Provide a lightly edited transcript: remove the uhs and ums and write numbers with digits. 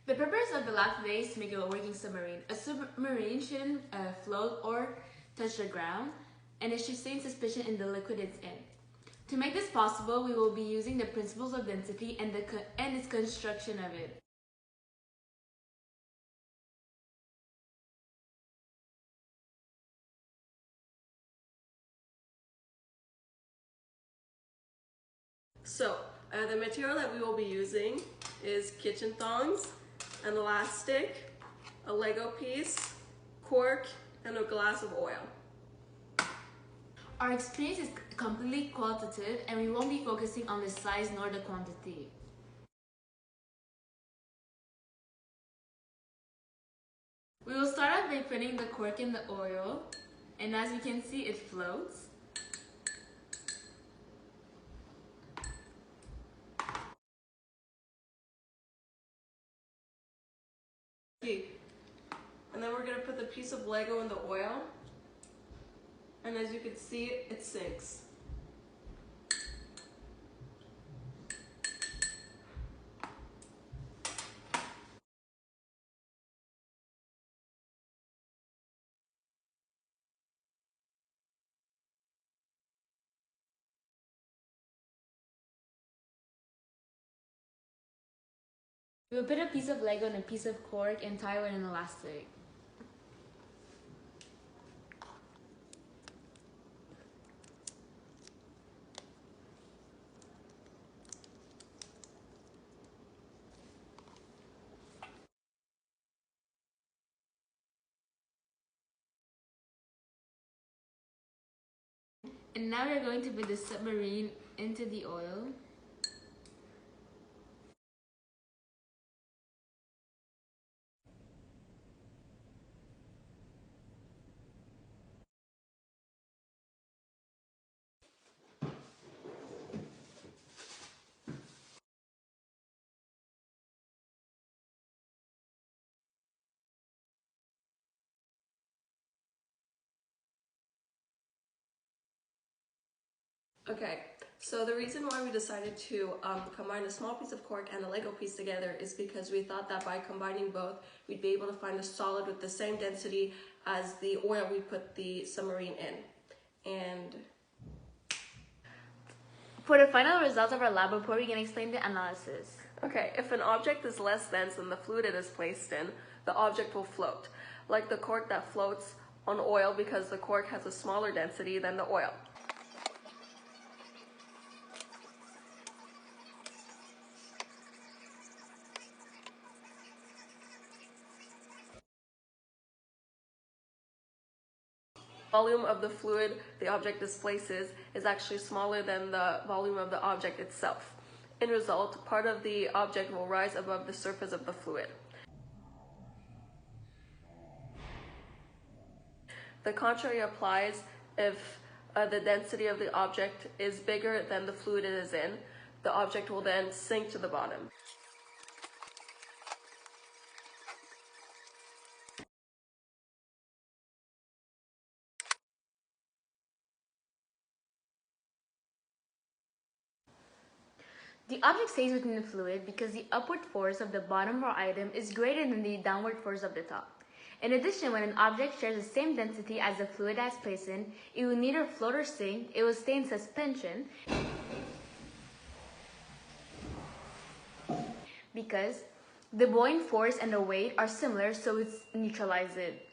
The purpose of the lab today is to make a working submarine. A submarine shouldn't float or touch the ground, and it should stay in suspension in the liquid it's in. To make this possible, we will be using the principles of density and its construction of it. So, the material that we will be using is kitchen tongs, an elastic, a Lego piece, cork, and a glass of oil. Our experience is completely qualitative, and we won't be focusing on the size nor the quantity. We will start off by putting the cork in the oil, and as you can see, it floats. And then we're going to put the piece of Lego in the oil, and as you can see, it sinks. We will put a piece of Lego and a piece of cork and tie it with an elastic. And now we're going to put the submarine into the oil. Okay, so the reason why we decided to combine a small piece of cork and a Lego piece together is because we thought that by combining both, we'd be able to find a solid with the same density as the oil we put the submarine in. And for the final results of our lab report, we can explain the analysis. okay, if an object is less dense than the fluid it is placed in, the object will float, like the cork that floats on oil because the cork has a smaller density than the oil. Volume of the fluid the object displaces is actually smaller than the volume of the object itself. In result, part of the object will rise above the surface of the fluid. The contrary applies if the density of the object is bigger than the fluid it is in. The object will then sink to the bottom. The object stays within the fluid because the upward force of the bottom of our item is greater than the downward force of the top. In addition, when an object shares the same density as the fluid that's placed in, it will neither float or sink, it will stay in suspension because the buoyant force and the weight are similar, so it's neutralized it.